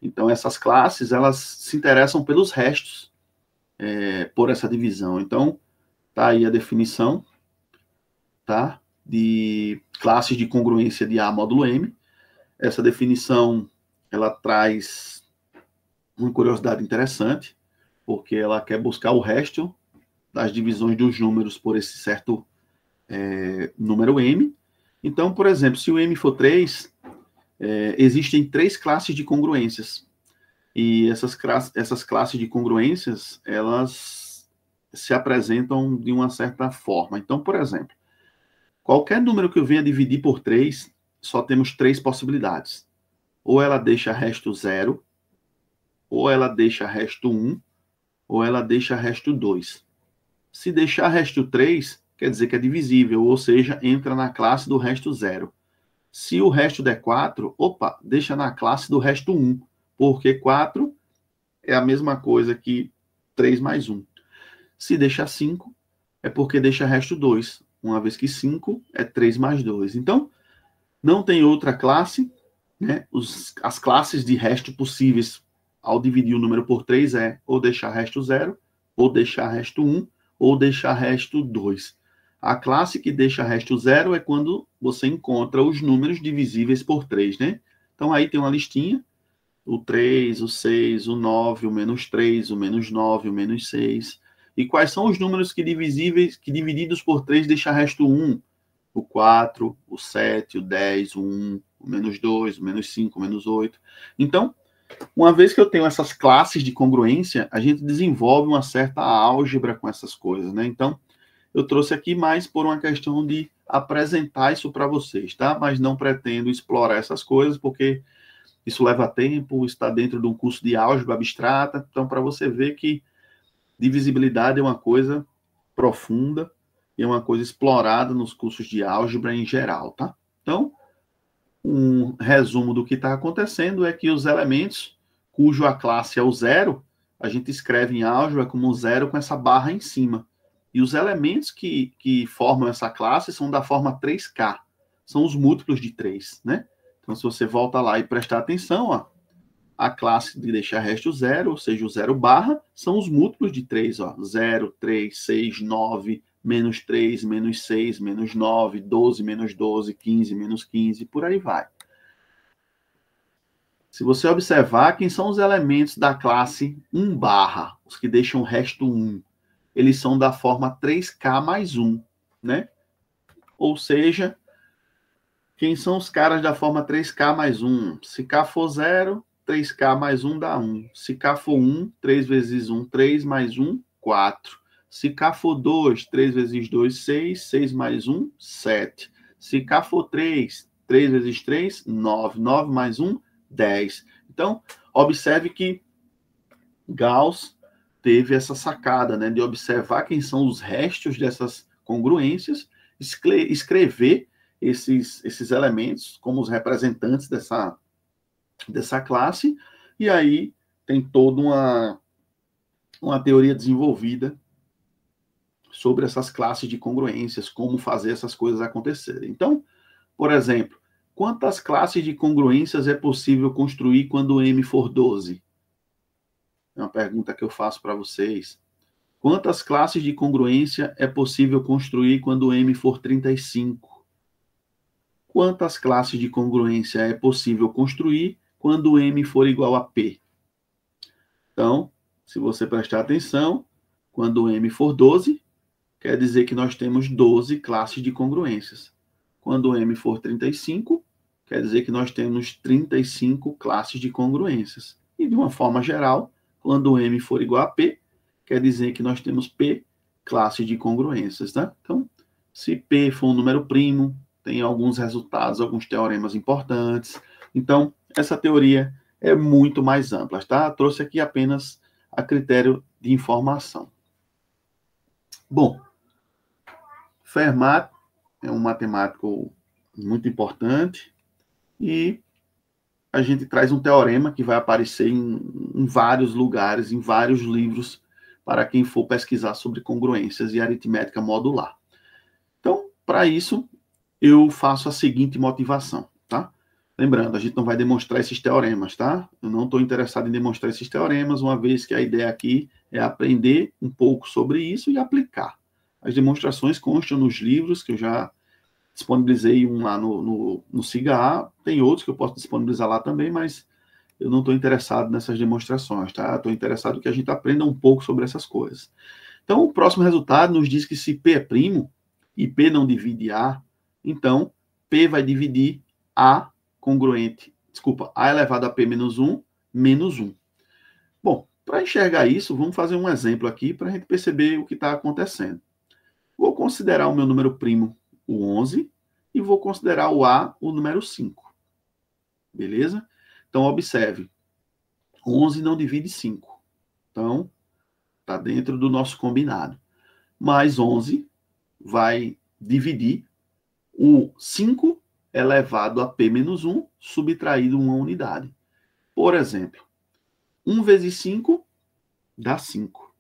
Então, essas classes, elas se interessam pelos restos, por essa divisão. Então, tá aí a definição, tá? De classes de congruência de A módulo M. Essa definição, ela traz uma curiosidade interessante, porque ela quer buscar o resto das divisões dos números por esse certo número M. Então, por exemplo, se o M for 3, existem 3 classes de congruências. E essas classes de congruências, elas se apresentam de uma certa forma. Então, por exemplo, qualquer número que eu venha dividir por 3, só temos 3 possibilidades. Ou ela deixa resto 0, ou ela deixa resto 1, ou ela deixa resto 2. Se deixar resto 3, quer dizer que é divisível, ou seja, entra na classe do resto 0. Se o resto der 4, deixa na classe do resto 1, porque 4 é a mesma coisa que 3 mais 1. Se deixa 5, é porque deixa resto 2, uma vez que 5 é 3 mais 2. Então, não tem outra classe, né? As classes de resto possíveis ao dividir o número por 3 é ou deixar resto 0, ou deixar resto 1, ou deixar resto 2. A classe que deixa resto 0 é quando você encontra os números divisíveis por 3, né? Então, aí tem uma listinha, o 3, o 6, o 9, o menos 3, o menos 9, o menos 6. E quais são os números que divididos por 3 deixa resto 1? O 4, o 7, o 10, o 1, o menos 2, o menos 5, o menos 8. Então, uma vez que eu tenho essas classes de congruência, a gente desenvolve uma certa álgebra com essas coisas, né? Então, eu trouxe aqui mais por uma questão de apresentar isso para vocês, tá? Mas não pretendo explorar essas coisas, porque isso leva tempo, está dentro de um curso de álgebra abstrata. Então, para você ver que divisibilidade é uma coisa profunda e é uma coisa explorada nos cursos de álgebra em geral, tá? Então, um resumo do que está acontecendo é que os elementos cuja classe é o 0, a gente escreve em álgebra como 0 com essa barra em cima. E os elementos que formam essa classe são da forma 3K. São os múltiplos de 3, né? Então, se você volta lá e prestar atenção, ó, a classe de deixar resto 0, ou seja, o 0 barra, são os múltiplos de 3, ó. 0, 3, 6, 9, menos 3, menos 6, menos 9, 12, menos 12, 15, menos 15, por aí vai. Se você observar, quem são os elementos da classe 1 barra, os que deixam resto 1? Eles são da forma 3K mais 1, né? Ou seja, quem são os caras da forma 3K mais 1? Se K for 0, 3K mais 1 dá 1. Se K for 1, 3 vezes 1, 3 mais 1, 4. Se K for 2, 3 vezes 2, 6. 6 mais 1, 7. Se K for 3, 3 vezes 3, 9. 9 mais 1, 10. Então, observe que Gauss teve essa sacada, né, de observar quem são os restos dessas congruências, escrever esses elementos como os representantes dessa classe, e aí tem toda uma teoria desenvolvida sobre essas classes de congruências, como fazer essas coisas acontecerem. Então, por exemplo, quantas classes de congruências é possível construir quando M for 12? É uma pergunta que eu faço para vocês. Quantas classes de congruência é possível construir quando M for 35? Quantas classes de congruência é possível construir quando M for igual a P? Então, se você prestar atenção, quando M for 12, quer dizer que nós temos 12 classes de congruências. Quando M for 35, quer dizer que nós temos 35 classes de congruências. E, de uma forma geral, quando M for igual a P, quer dizer que nós temos P classes de congruências, tá? Então, se P for um número primo, tem alguns resultados, alguns teoremas importantes. Então, essa teoria é muito mais ampla, tá? Trouxe aqui apenas a critério de informação. Bom, Fermat é um matemático muito importante e a gente traz um teorema que vai aparecer em vários lugares, em vários livros, para quem for pesquisar sobre congruências e aritmética modular. Então, para isso, eu faço a seguinte motivação, tá? Lembrando, a gente não vai demonstrar esses teoremas, tá? Eu não estou interessado em demonstrar esses teoremas, uma vez que a ideia aqui é aprender um pouco sobre isso e aplicar. As demonstrações constam nos livros, que eu já disponibilizei um lá no SIGA. Tem outros que eu posso disponibilizar lá também, mas eu não estou interessado nessas demonstrações, tá? Estou interessado que a gente aprenda um pouco sobre essas coisas. Então, o próximo resultado nos diz que se P é primo e P não divide A, então P vai dividir A congruente, desculpa, A elevado a P menos 1, menos 1. Bom, para enxergar isso, vamos fazer um exemplo aqui para a gente perceber o que está acontecendo. Vou considerar o meu número primo, o 11, e vou considerar o A, o número 5. Beleza? Então, observe, 11 não divide 5. Então, está dentro do nosso combinado. Mais 11 vai dividir o 5 elevado a P menos 1, subtraído uma unidade. Por exemplo, 1 vezes 5 dá 5.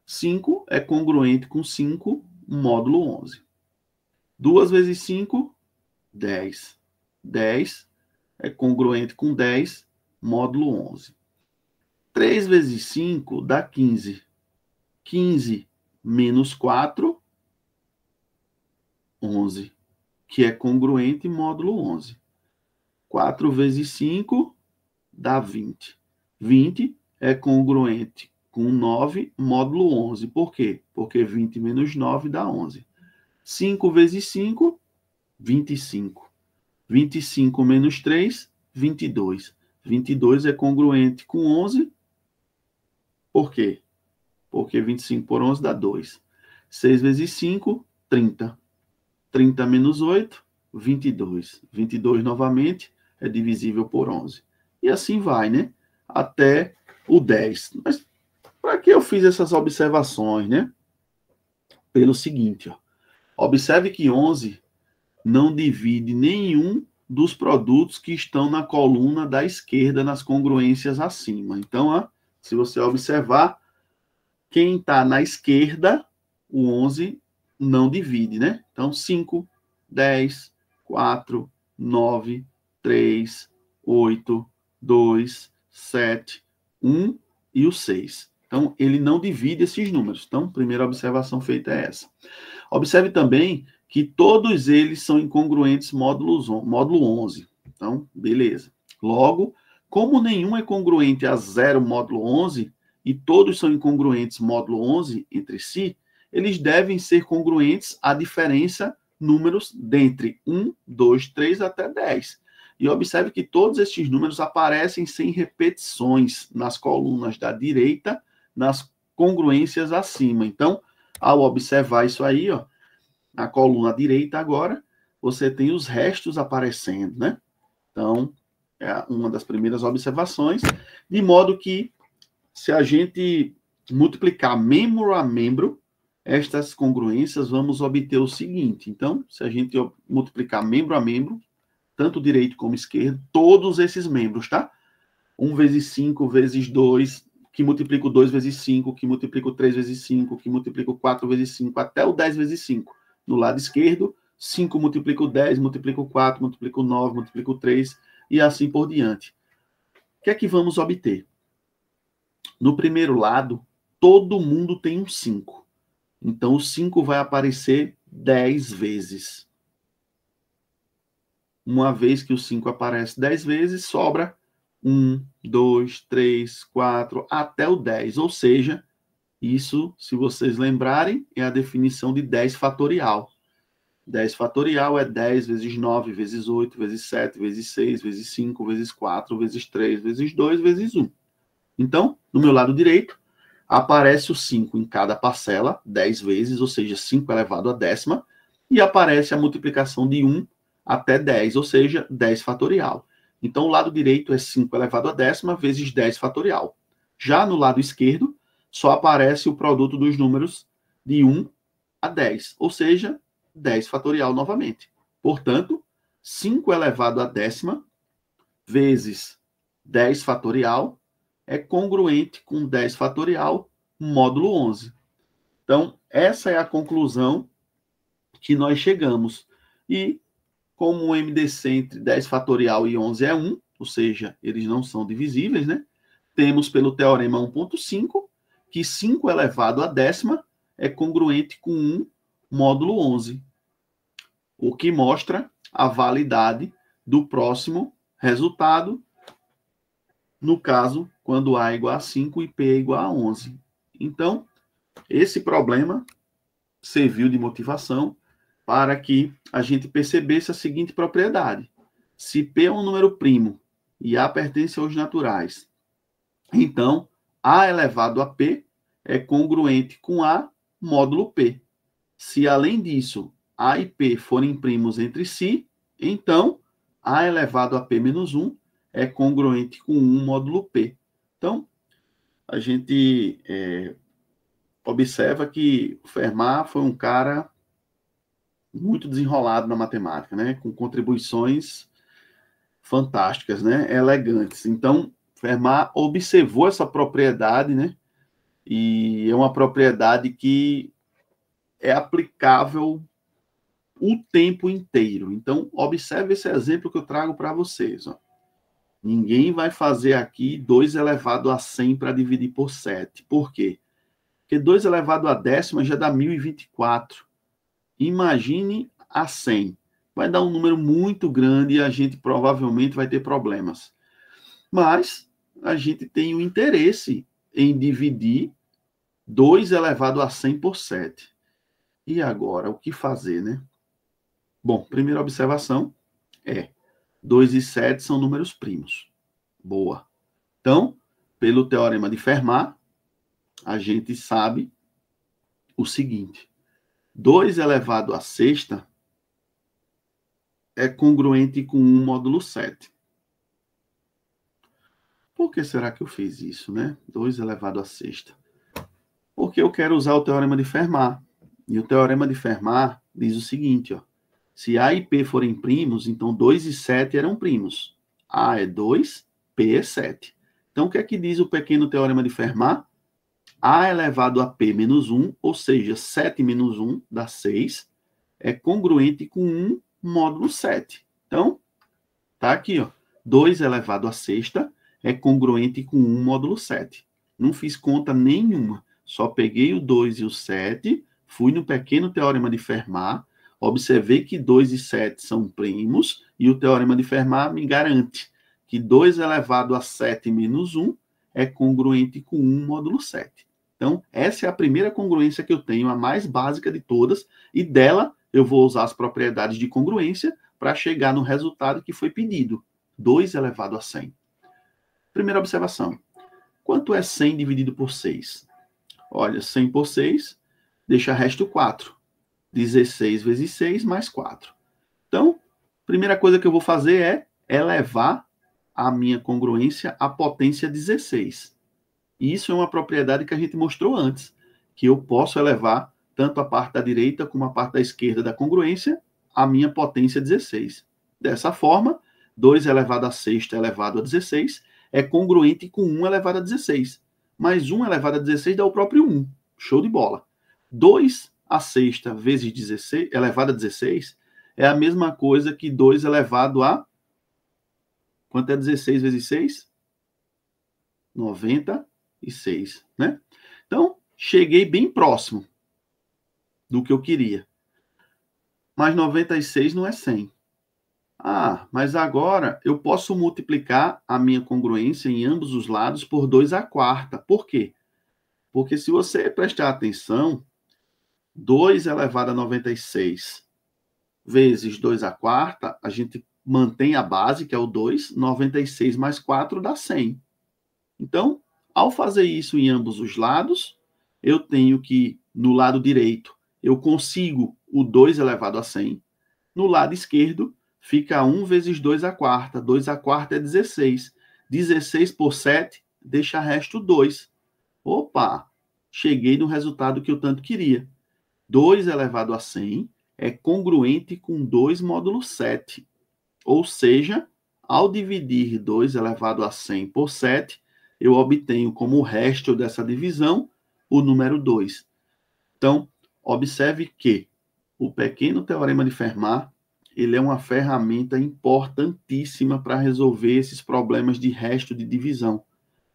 5 é congruente com 5 módulo 11. 2 vezes 5, 10. 10 é congruente com 10 módulo 11. 3 vezes 5 dá 15. 15 menos 4, 11, que é congruente módulo 11. 4 vezes 5 dá 20. 20 é congruente com 9 módulo 11. Por quê? Porque 20 menos 9 dá 11. 5 vezes 5, 25. 25 menos 3, 22. 22 é congruente com 11. Por quê? Porque 25 por 11 dá 2. 6 vezes 5, 30. 30 menos 8, 22. 22 novamente é divisível por 11. E assim vai, né? Até o 10. Mas para que eu fiz essas observações, né? Pelo seguinte, ó. Observe que 11 não divide nenhum dos produtos que estão na coluna da esquerda nas congruências acima. Então, ó, se você observar, quem está na esquerda, o 11 não divide, né? Então, 5, 10, 4, 9, 3, 8, 2, 7, 1 e o 6. Então, ele não divide esses números. Então, a primeira observação feita é essa. Observe também que todos eles são incongruentes módulo 11. Então, beleza. Logo, como nenhum é congruente a 0 módulo 11, e todos são incongruentes módulo 11 entre si, eles devem ser congruentes à diferença números dentre 1, 2, 3 até 10. E observe que todos estes números aparecem sem repetições nas colunas da direita, nas congruências acima. Então, ao observar isso aí, ó, na coluna direita agora, você tem os restos aparecendo, né? Então, é uma das primeiras observações, de modo que, se a gente multiplicar membro a membro, estas congruências, vamos obter o seguinte. Então, se a gente multiplicar membro a membro, tanto direito como esquerdo, todos esses membros, tá? 1 vezes 5 vezes 2, que multiplica o 2 vezes 5, que multiplica o 3 vezes 5, que multiplica o 4 vezes 5, até o 10 vezes 5. No lado esquerdo, 5 multiplica o 10, multiplica o 4, multiplica o 9, multiplica o 3, e assim por diante. O que é que vamos obter? No primeiro lado, todo mundo tem um 5. Então, o 5 vai aparecer 10 vezes. Uma vez que o 5 aparece 10 vezes, sobra 1, 2, 3, 4, até o 10. Ou seja, isso, se vocês lembrarem, é a definição de 10 fatorial. 10 fatorial é 10 vezes 9, vezes 8, vezes 7, vezes 6, vezes 5, vezes 4, vezes 3, vezes 2, vezes 1. Então, no meu lado direito, aparece o 5 em cada parcela, 10 vezes, ou seja, 5 elevado a décima, e aparece a multiplicação de 1 até 10, ou seja, 10 fatorial. Então, o lado direito é 5 elevado a décima vezes 10 fatorial. Já no lado esquerdo, só aparece o produto dos números de 1 a 10, ou seja, 10 fatorial novamente. Portanto, 5 elevado a décima vezes 10 fatorial é congruente com 10 fatorial módulo 11. Então, essa é a conclusão que nós chegamos. E como o MDC entre 10 fatorial e 11 é 1, ou seja, eles não são divisíveis, né? Temos pelo teorema 1.5, que 5 elevado à décima é congruente com 1 módulo 11, o que mostra a validade do próximo resultado, no caso, quando A é igual a 5 e P é igual a 11. Então, esse problema serviu de motivação para que a gente percebesse a seguinte propriedade. Se P é um número primo e A pertence aos naturais, então A elevado a P é congruente com A módulo P. Se, além disso, A e P forem primos entre si, então A elevado a P menos 1 é congruente com 1 módulo P. Então, a gente observa que o Fermat foi um cara muito desenrolado na matemática, né? Com contribuições fantásticas, né? Elegantes. Então, Fermat observou essa propriedade, né? E é uma propriedade que é aplicável o tempo inteiro. Então, observe esse exemplo que eu trago para vocês. Ó. Ninguém vai fazer aqui 2 elevado a 100 para dividir por 7. Por quê? Porque 2 elevado a décima já dá 1024. Imagine a 100. Vai dar um número muito grande e a gente provavelmente vai ter problemas. Mas a gente tem o interesse em dividir 2 elevado a 100 por 7. E agora, o que fazer, né? Bom, primeira observação é 2 e 7 são números primos. Boa. Então, pelo teorema de Fermat, a gente sabe o seguinte. 2 elevado a sexta é congruente com 1 módulo 7. Por que será que eu fiz isso, né? 2 elevado a sexta. Porque eu quero usar o teorema de Fermat. E o teorema de Fermat diz o seguinte, ó. Se A e P forem primos, então 2 e 7 eram primos. A é 2, P é 7. Então, o que é que diz o pequeno teorema de Fermat? A elevado a P menos 1, ou seja, 7 menos 1 dá 6, é congruente com 1 módulo 7. Então, tá aqui, ó. 2 elevado a sexta é congruente com 1 módulo 7. Não fiz conta nenhuma. Só peguei o 2 e o 7, fui no pequeno teorema de Fermat, observei que 2 e 7 são primos, e o teorema de Fermat me garante que 2 elevado a 7 menos 1 é congruente com 1 módulo 7. Então, essa é a primeira congruência que eu tenho, a mais básica de todas, e dela eu vou usar as propriedades de congruência para chegar no resultado que foi pedido, 2 elevado a 100. Primeira observação. Quanto é 100 dividido por 6? Olha, 100 por 6, deixa resto 4. 16 vezes 6 mais 4. Então, primeira coisa que eu vou fazer é elevar a minha congruência à potência 16. Isso é uma propriedade que a gente mostrou antes, que eu posso elevar tanto a parte da direita como a parte da esquerda da congruência à minha potência 16. Dessa forma, 2 elevado a sexta elevado a 16 é congruente com 1 elevado a 16. Mas 1 elevado a 16 dá o próprio 1. Show de bola. 2 a sexta vezes 16, elevado a 16, é a mesma coisa que 2 elevado a... Quanto é 16 vezes 6? 96, né? Então, cheguei bem próximo do que eu queria. Mas 96 não é 100. Ah, mas agora eu posso multiplicar a minha congruência em ambos os lados por 2 à quarta. Por quê? Porque se você prestar atenção, 2 elevado a 96 vezes 2 à quarta, a gente mantém a base, que é o 2, 96 mais 4 dá 100. Então, ao fazer isso em ambos os lados, eu tenho que, no lado direito, eu consigo o 2 elevado a 100. No lado esquerdo, fica 1 vezes 2 à quarta. 2 à quarta é 16. 16 por 7 deixa resto 2. Opa! Cheguei no resultado que eu tanto queria. 2 elevado a 100 é congruente com 2 módulo 7. Ou seja, ao dividir 2 elevado a 100 por 7, eu obtenho como resto dessa divisão o número 2. Então, observe que o pequeno teorema de Fermat ele é uma ferramenta importantíssima para resolver esses problemas de resto de divisão.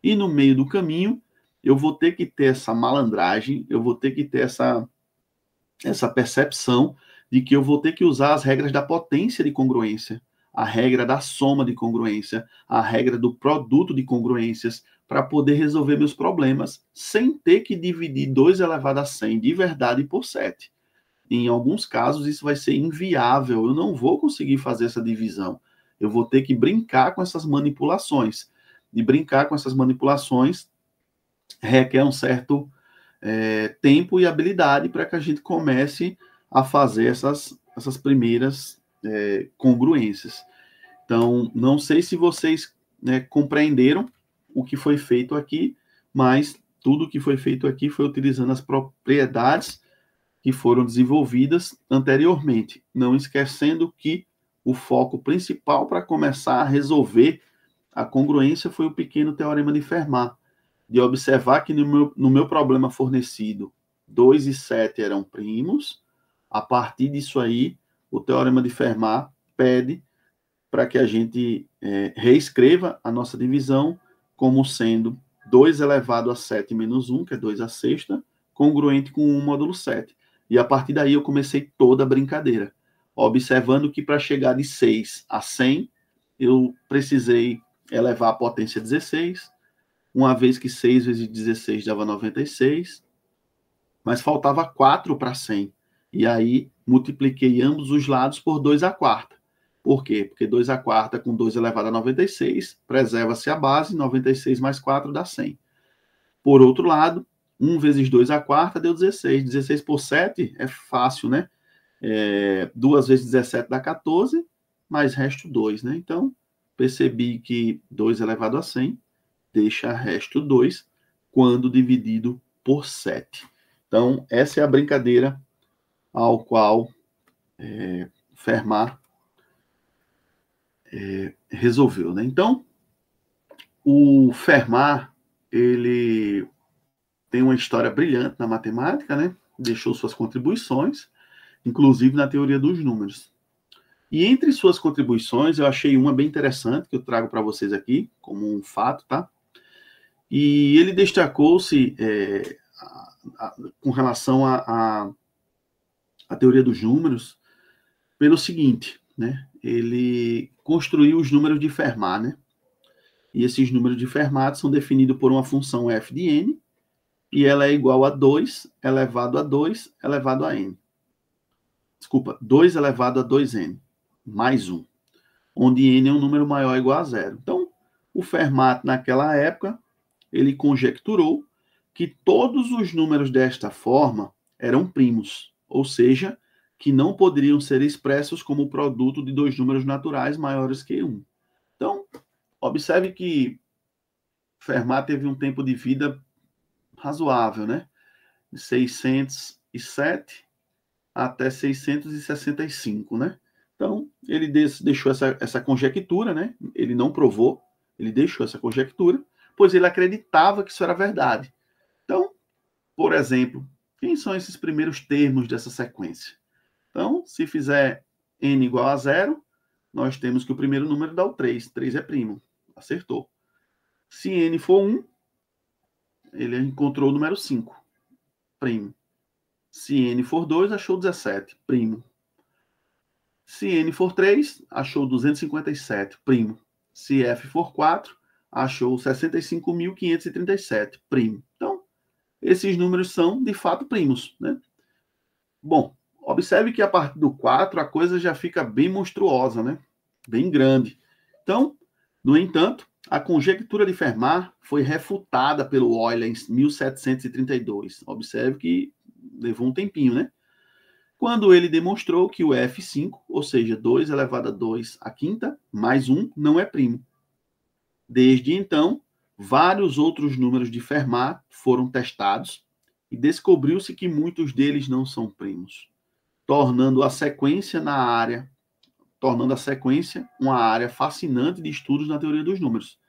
E no meio do caminho, eu vou ter que ter essa malandragem, eu vou ter que ter essa percepção de que eu vou ter que usar as regras da potência de congruência, a regra da soma de congruência, a regra do produto de congruências, para poder resolver meus problemas sem ter que dividir 2 elevado a 100 de verdade por 7. Em alguns casos, isso vai ser inviável, eu não vou conseguir fazer essa divisão. Eu vou ter que brincar com essas manipulações. E brincar com essas manipulações requer um certo tempo e habilidade para que a gente comece a fazer essas primeiras congruências. Então, não sei se vocês compreenderam o que foi feito aqui, mas tudo que foi feito aqui foi utilizando as propriedades que foram desenvolvidas anteriormente, não esquecendo que o foco principal para começar a resolver a congruência foi o pequeno teorema de Fermat, de observar que no meu problema fornecido, 2 e 7 eram primos. A partir disso aí, o teorema de Fermat pede para que a gente reescreva a nossa divisão como sendo 2 elevado a 7 menos 1, que é 2 a sexta, congruente com 1 módulo 7. E a partir daí eu comecei toda a brincadeira, observando que para chegar de 6 a 100, eu precisei elevar a potência 16, uma vez que 6 vezes 16 dava 96, mas faltava 4 para 100. E aí multipliquei ambos os lados por 2 a quarta. Por quê? Porque 2 a quarta com 2 elevado a 96, preserva-se a base, 96 mais 4 dá 100. Por outro lado, 1 vezes 2 a quarta deu 16. 16 por 7 é fácil, né? 2 vezes 17 dá 14, mais resto 2, né? Então, percebi que 2 elevado a 100 deixa resto 2 quando dividido por 7. Então, essa é a brincadeira ao qual Fermat resolveu, né? Então, o Fermat, ele tem uma história brilhante na matemática, né? Deixou suas contribuições, inclusive na teoria dos números. E entre suas contribuições, eu achei uma bem interessante, que eu trago para vocês aqui, como um fato, tá? E ele destacou-se com relação à teoria dos números pelo seguinte, né? Ele construiu os números de Fermat, né? E esses números de Fermat são definidos por uma função f de n, e ela é igual a 2 elevado a 2 elevado a n. Desculpa, 2 elevado a 2n, mais 1, onde n é um número maior ou igual a zero. Então, o Fermat, naquela época, ele conjecturou que todos os números desta forma eram primos, ou seja, que não poderiam ser expressos como produto de 2 números naturais maiores que 1. Então, observe que Fermat teve um tempo de vida razoável, né? De 607 até 665, né? Então, ele deixou essa conjectura, né? Ele não provou, ele deixou essa conjectura, pois ele acreditava que isso era verdade. Então, por exemplo, quem são esses primeiros termos dessa sequência? Então, se fizer n igual a 0, nós temos que o primeiro número dá o 3. 3 é primo. Acertou. Se n for 1, ele encontrou o número 5. Primo. Se n for 2, achou 17. Primo. Se n for 3, achou 257. Primo. Se f for 4, achou 65.537. Primo. Então, esses números são, de fato, primos, né? Bom, observe que a partir do 4 a coisa já fica bem monstruosa, né? Bem grande. Então, no entanto, a conjectura de Fermat foi refutada pelo Euler em 1732. Observe que levou um tempinho, né? Quando ele demonstrou que o F5, ou seja, 2 elevado a 2 a quinta, mais 1, não é primo. Desde então, vários outros números de Fermat foram testados e descobriu-se que muitos deles não são primos, tornando a sequência uma área fascinante de estudos na teoria dos números.